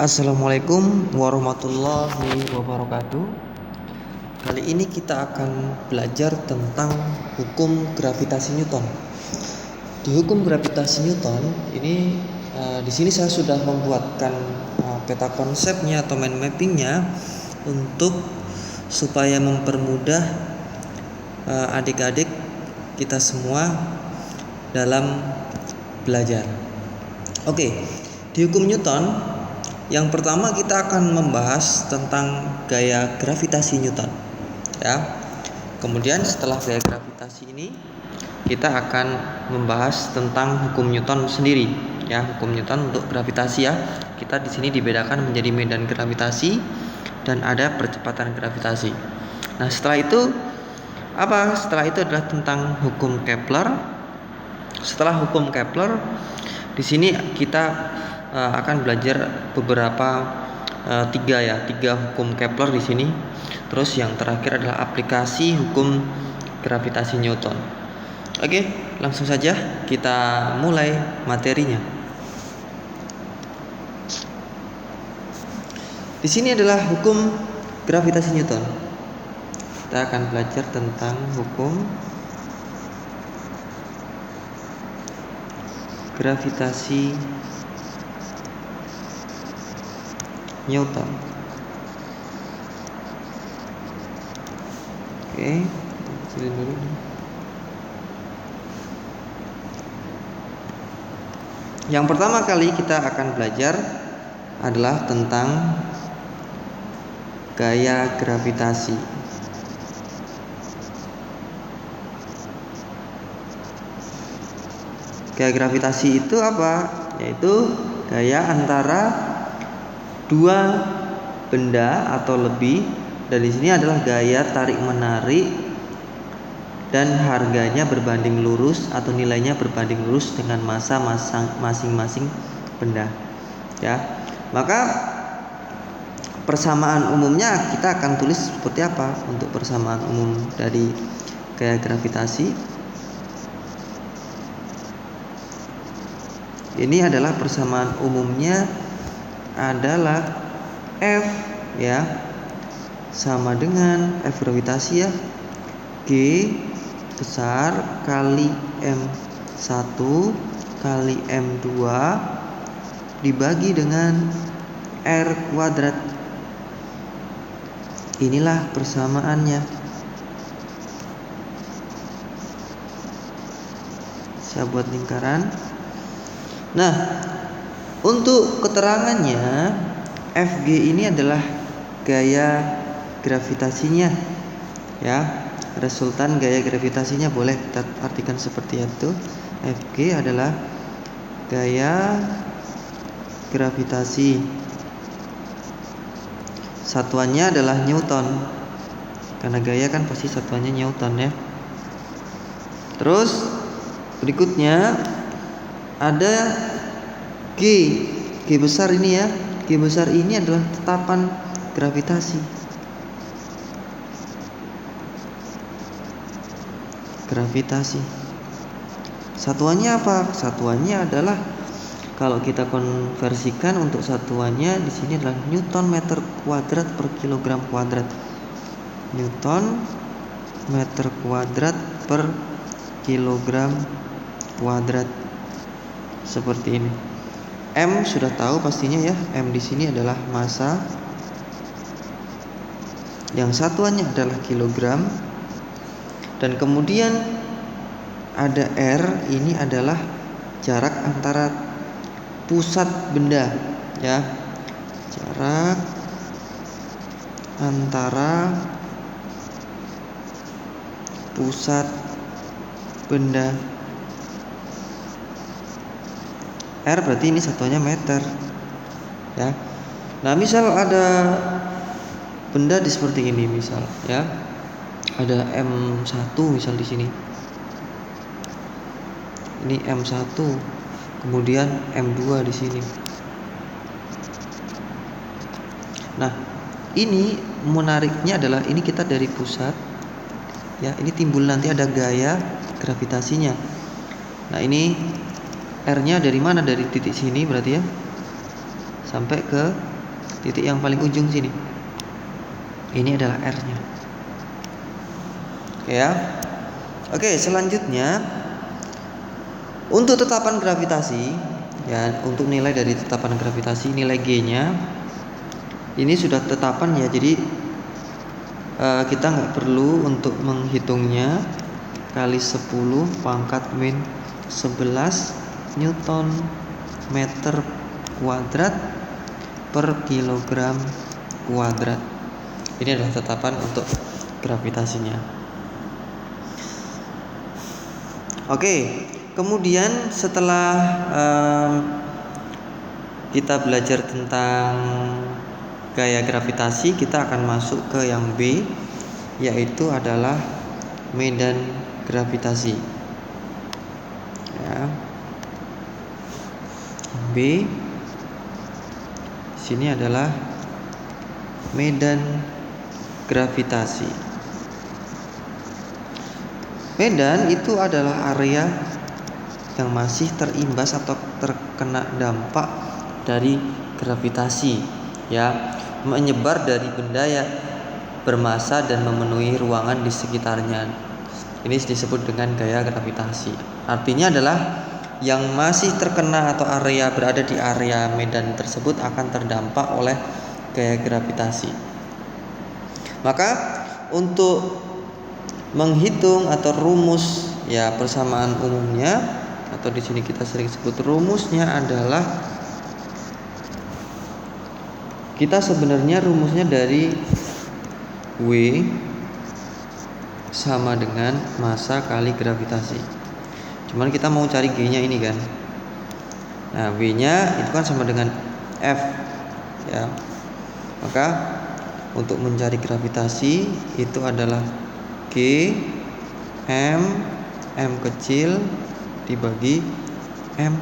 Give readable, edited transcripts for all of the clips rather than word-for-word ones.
Assalamualaikum warahmatullahi wabarakatuh. Kali ini kita akan belajar tentang hukum gravitasi Newton. Di hukum gravitasi Newton ini di sini saya sudah membuatkan peta konsepnya atau mind mappingnya untuk supaya mempermudah adik-adik kita semua dalam belajar. Oke, di hukum Newton yang pertama kita akan membahas tentang gaya gravitasi Newton, ya. Kemudian setelah gaya gravitasi ini, kita akan membahas tentang hukum Newton sendiri, ya. Hukum Newton untuk gravitasi, ya. Kita di sini dibedakan menjadi medan gravitasi dan ada percepatan gravitasi. Nah, setelah itu apa? Setelah itu adalah tentang hukum Kepler. Setelah hukum Kepler, di sini kita akan belajar beberapa tiga hukum Kepler di sini. Terus yang terakhir adalah aplikasi hukum gravitasi Newton. Oke, langsung saja kita mulai materinya. Di sini adalah hukum gravitasi Newton. Kita akan belajar tentang hukum gravitasi Newton. Oke, kecilin dulu. Yang pertama kali kita akan belajar adalah tentang gaya gravitasi. Gaya gravitasi itu apa? Yaitu gaya antara dua benda atau lebih, dan di sini adalah gaya tarik menarik dan harganya berbanding lurus atau nilainya berbanding lurus dengan massa masing-masing benda, ya. Maka persamaan umumnya kita akan tulis seperti apa untuk persamaan umum dari gaya gravitasi. Ini adalah persamaan umumnya adalah F, ya, sama dengan F gravitasi, ya, G besar kali M1 kali M2 dibagi dengan R kuadrat. Inilah persamaannya. Saya buat lingkaran. Nah, untuk keterangannya, Fg ini adalah gaya gravitasinya, ya. Resultan gaya gravitasinya boleh kita artikan seperti itu. Fg adalah gaya gravitasi. Satuannya adalah Newton. Karena gaya kan pasti satuannya Newton, ya. Terus berikutnya ada G besar ini, ya. G besar ini adalah tetapan gravitasi. Satuannya apa? Satuannya adalah kalau kita konversikan untuk satuannya di sini adalah Newton meter kuadrat per kilogram kuadrat. Newton meter kuadrat per kilogram kuadrat. Seperti ini. M sudah tahu pastinya, ya. M di sini adalah massa. Yang satuannya adalah kilogram. Dan kemudian ada R, ini adalah jarak antara pusat benda, ya. Jarak antara pusat benda. R berarti ini satuannya meter, ya. Nah, misal ada benda di seperti ini, misal, ya. Ada M1 misal di sini. Ini M1, kemudian M2 di sini. Nah, ini menariknya adalah ini kita dari pusat, ya. Ini timbul nanti ada gaya gravitasinya. Nah, ini R-nya dari mana? Dari titik sini berarti, ya, sampai ke titik yang paling ujung sini. Ini adalah R-nya. Oke ya. Oke, selanjutnya untuk tetapan gravitasi ya, untuk nilai dari tetapan gravitasi, nilai G-nya ini sudah tetapan ya. Jadi kita nggak perlu untuk menghitungnya. Kali 10 pangkat min 11 Newton meter kuadrat per kilogram kuadrat. Ini adalah tetapan untuk gravitasinya. Oke, kemudian setelah kita belajar tentang gaya gravitasi, kita akan masuk ke yang B, yaitu adalah medan gravitasi. Ya. B sini adalah medan gravitasi. Medan itu adalah area yang masih terimbas atau terkena dampak dari gravitasi, ya, menyebar dari benda yang bermassa dan memenuhi ruangan di sekitarnya. Ini disebut dengan gaya gravitasi. Artinya adalah yang masih terkena atau area berada di area medan tersebut akan terdampak oleh gaya gravitasi. Maka untuk menghitung atau rumus ya persamaan umumnya, atau di sini kita sering sebut rumusnya adalah, kita sebenarnya rumusnya dari W sama dengan massa kali gravitasi. Cuman kita mau cari G-nya ini kan. Nah, W-nya itu kan sama dengan F ya. Maka untuk mencari gravitasi itu adalah G M kecil dibagi M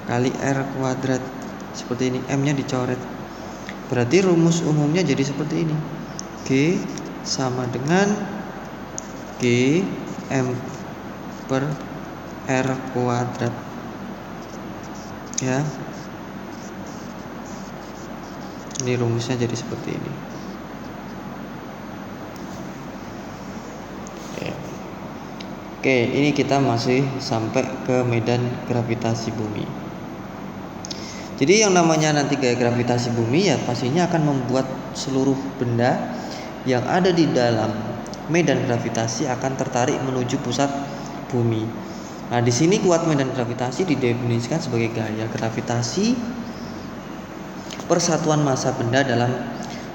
kali R kuadrat. Seperti ini, M-nya dicoret. Berarti rumus umumnya jadi seperti ini. G sama dengan G M per R kuadrat. Ya. Ini rumusnya jadi seperti ini. Oke, ini kita masih sampai ke medan gravitasi bumi. Jadi yang namanya nanti gaya gravitasi bumi ya pastinya akan membuat seluruh benda yang ada di dalam medan gravitasi akan tertarik menuju pusat bumi. Nah, di sini kuat medan gravitasi didefinisikan sebagai gaya gravitasi persatuan massa benda dalam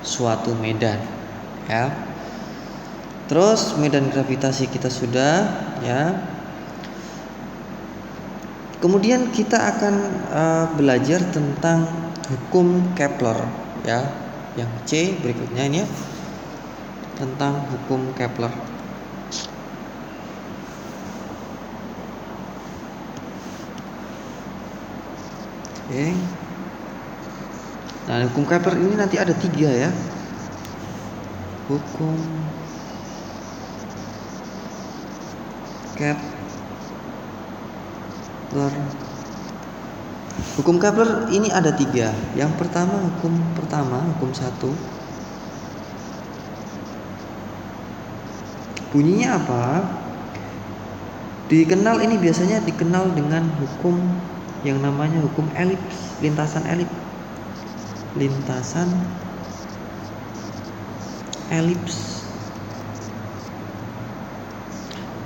suatu medan, ya. Terus medan gravitasi kita sudah, ya. Kemudian kita akan belajar tentang hukum Kepler, ya. Yang C berikutnya ini ya, tentang hukum Kepler. Oke. Nah, hukum Kepler ini nanti ada 3 ya. Hukum Kepler. Hukum Kepler ini ada 3. Yang pertama, hukum 1. Bunyinya apa? Ini biasanya dikenal dengan hukum yang namanya hukum elips, lintasan elips. Lintasan elips.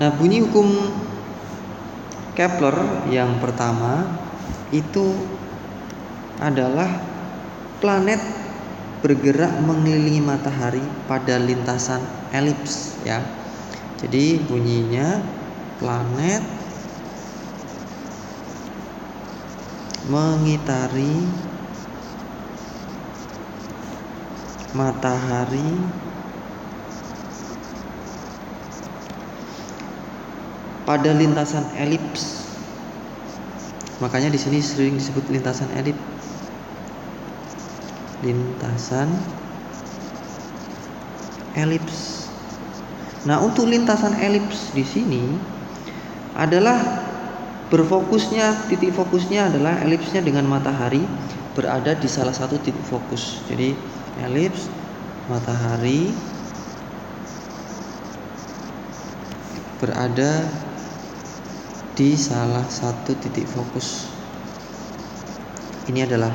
Nah, bunyi hukum Kepler yang pertama itu adalah planet bergerak mengelilingi matahari pada lintasan elips, ya. Jadi bunyinya planet mengitari matahari pada lintasan elips. Makanya di sini sering disebut lintasan elips. Lintasan elips. Nah, untuk lintasan elips di sini adalah titik fokusnya adalah elipsnya dengan matahari berada di salah satu titik fokus. Jadi elips matahari berada di salah satu titik fokus. Ini adalah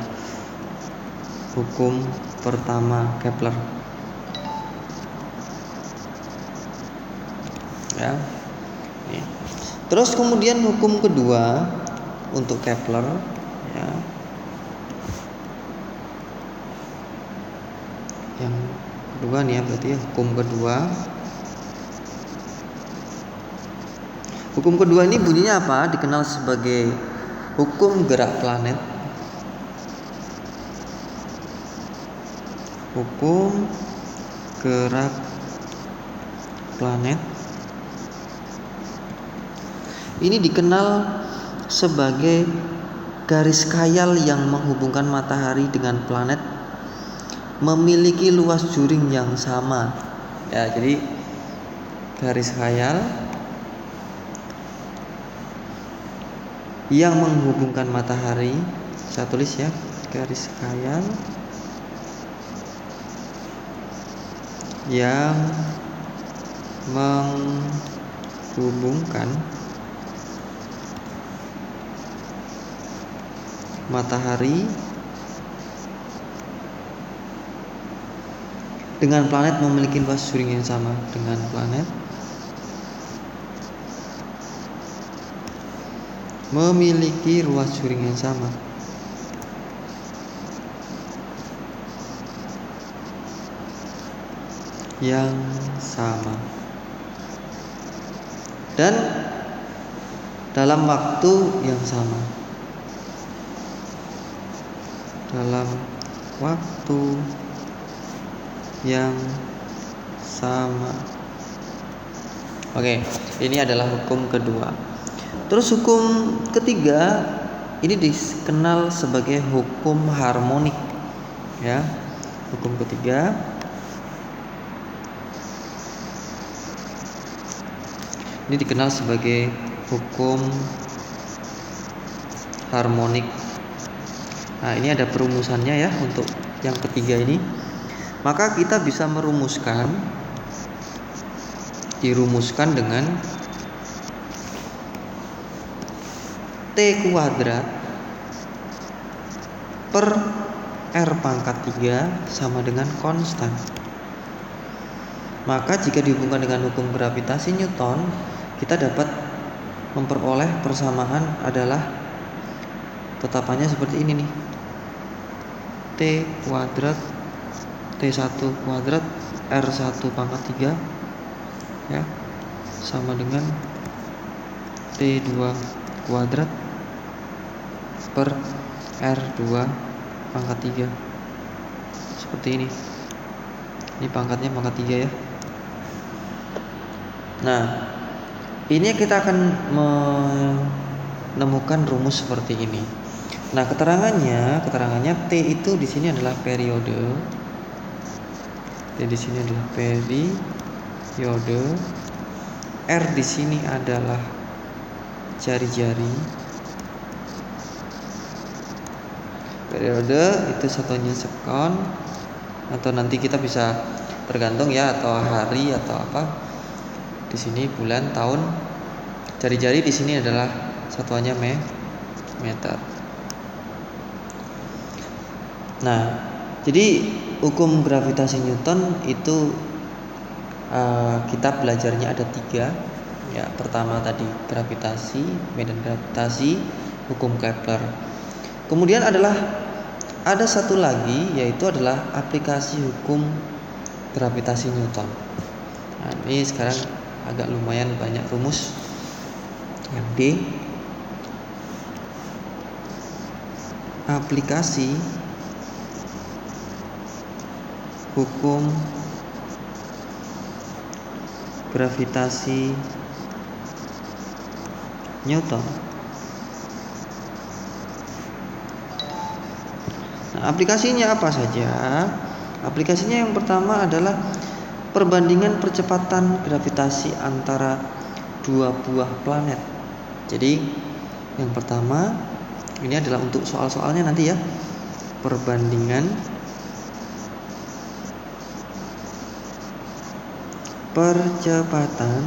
hukum pertama Kepler. Ya. Terus kemudian hukum kedua untuk Kepler, ya. Yang kedua nih ya, berarti ya, hukum kedua. Hukum kedua ini bunyinya apa? Dikenal sebagai hukum gerak planet. Hukum gerak planet. Ini dikenal sebagai garis khayal yang menghubungkan matahari dengan planet memiliki luas juring yang sama. Ya, jadi garis khayal yang menghubungkan matahari, saya tulis ya, garis khayal yang menghubungkan matahari dengan planet memiliki luas juring yang sama dengan planet memiliki ruas juring yang sama. Dan dalam waktu yang sama. Dalam waktu yang sama. Oke, ini adalah hukum kedua. Terus hukum ketiga ini dikenal sebagai hukum harmonik, ya. Hukum ketiga ini dikenal sebagai hukum harmonik. Nah, ini ada perumusannya ya untuk yang ketiga ini. Maka kita bisa dirumuskan dengan T kuadrat per R pangkat 3 sama dengan konstan. Maka jika dihubungkan dengan hukum gravitasi Newton, kita dapat memperoleh persamaan adalah tetapannya seperti ini nih. T kuadrat T1 kuadrat R1 pangkat 3 ya sama dengan T2 kuadrat per R2 pangkat 3. Seperti ini. Ini pangkatnya pangkat 3 ya. Nah, ini kita akan menemukan rumus seperti ini. Nah, keterangannya T itu di sini adalah periode. T di sini adalah periode. R di sini adalah jari-jari. Periode itu satunya sekon, atau nanti kita bisa tergantung ya, atau hari atau apa. Di sini bulan, tahun. Jari-jari di sini adalah satuannya meter. Nah, jadi hukum gravitasi Newton itu kita belajarnya ada 3. Ya, pertama tadi gravitasi, medan gravitasi, hukum Kepler. Kemudian ada satu lagi, yaitu adalah aplikasi hukum gravitasi Newton. Nah, ini sekarang agak lumayan banyak rumus. Yang D, aplikasi hukum gravitasi Newton. Nah, aplikasinya apa saja? Aplikasinya yang pertama adalah perbandingan percepatan gravitasi antara dua buah planet. Jadi yang pertama ini adalah untuk soal-soalnya nanti ya. perbandingan percepatan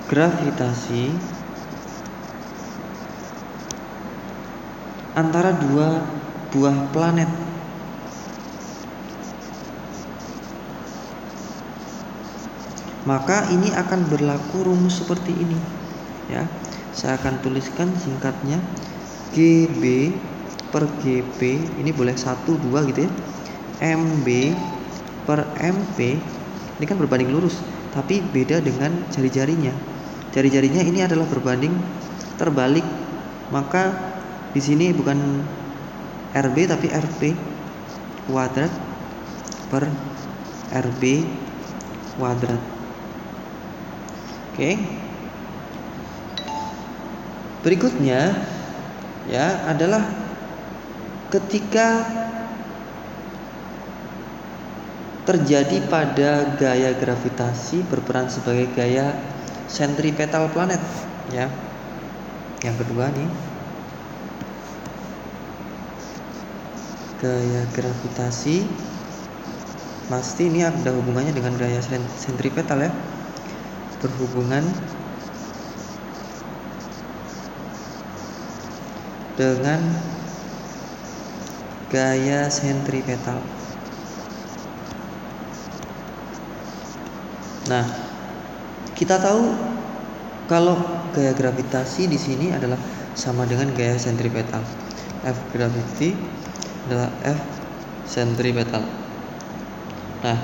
gravitasi antara dua buah planet. Maka ini akan berlaku rumus seperti ini ya. Saya akan tuliskan singkatnya GB per GP, ini boleh 1, 2 gitu ya. MB per MP, ini kan berbanding lurus, tapi beda dengan jari-jarinya. Jari-jarinya ini adalah berbanding terbalik. Maka di sini bukan RB tapi RP kuadrat per RB kuadrat. Oke. Berikutnya ya adalah ketika terjadi pada gaya gravitasi berperan sebagai gaya sentripetal planet ya. Yang kedua nih, gaya gravitasi pasti ini ada hubungannya dengan gaya sentripetal ya, berhubungan dengan gaya sentripetal. Nah, kita tahu kalau gaya gravitasi di sini adalah sama dengan gaya sentripetal. F gravity adalah F sentripetal. Nah,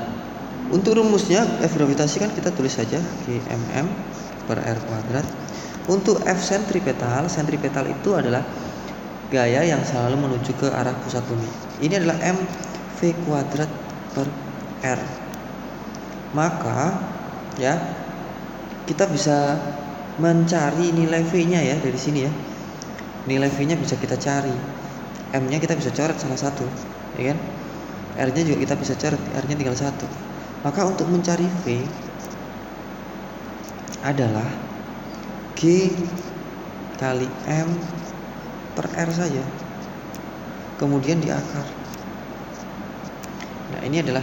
untuk rumusnya F gravitasi kan kita tulis saja Gmm per R kuadrat. Untuk F sentripetal itu adalah gaya yang selalu menuju ke arah pusat bumi. Ini adalah mv kuadrat per R. Maka ya kita bisa mencari nilai V-nya ya dari sini ya. Nilai V-nya bisa kita cari. M-nya kita bisa coret salah satu, ya kan? R-nya juga kita bisa coret, R-nya tinggal 1. Maka untuk mencari V adalah G kali M per R saja, kemudian di akar. Nah, ini adalah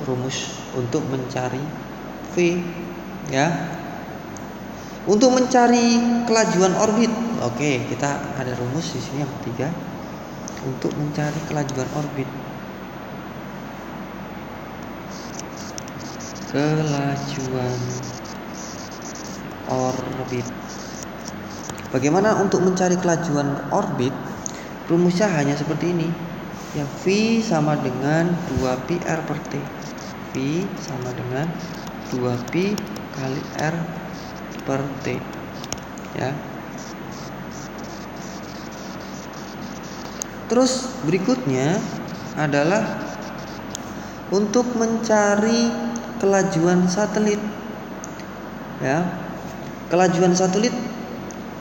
rumus untuk mencari V ya. Untuk mencari kelajuan orbit, oke, kita ada rumus di sini yang ketiga untuk mencari kelajuan orbit. Kelajuan orbit. Bagaimana untuk mencari kelajuan orbit? Rumusnya hanya seperti ini. Yang V sama dengan 2pi R per T. V sama dengan 2pi kali R per T. Ya. Terus berikutnya adalah untuk mencari kelajuan satelit. Ya. Kelajuan satelit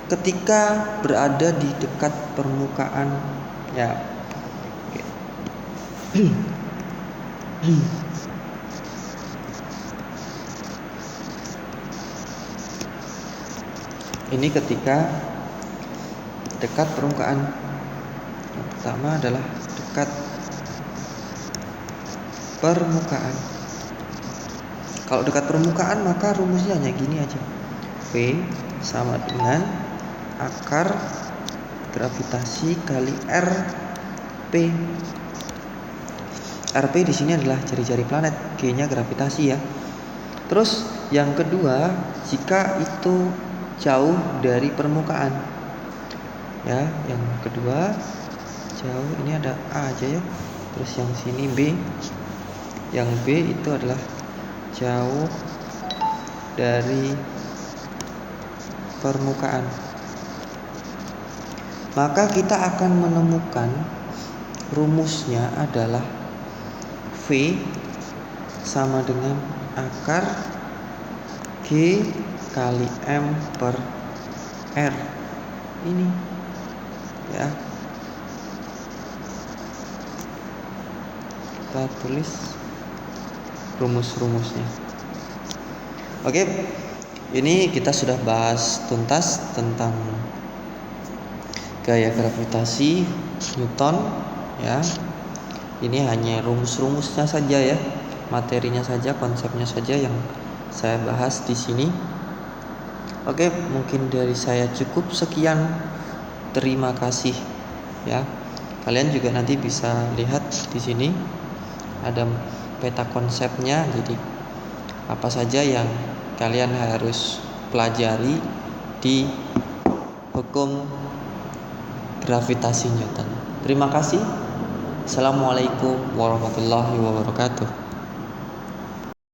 ketika berada di dekat permukaan ya. Ini ketika dekat permukaan. Yang pertama adalah dekat permukaan. Kalau dekat permukaan maka rumusnya hanya gini aja. V sama dengan akar gravitasi kali RP. RP di sini adalah jari-jari planet, G-nya gravitasi ya. Terus yang kedua, jika itu jauh dari permukaan. Ya, yang kedua jauh, ini ada A aja ya. Terus yang sini B. Yang B itu adalah jauh dari permukaan. Maka kita akan menemukan rumusnya adalah V sama dengan akar G kali M per R. Ini ya. Kita tulis rumus-rumusnya. Oke. Ini kita sudah bahas tuntas tentang gaya gravitasi Newton ya. Ini hanya rumus-rumusnya saja ya, materinya saja, konsepnya saja yang saya bahas di sini. Oke, mungkin dari saya cukup sekian. Terima kasih ya. Kalian juga nanti bisa lihat di sini ada peta konsepnya. Jadi apa saja yang kalian harus pelajari di hukum gravitasi Newton. Terima kasih. Assalamualaikum warahmatullahi wabarakatuh.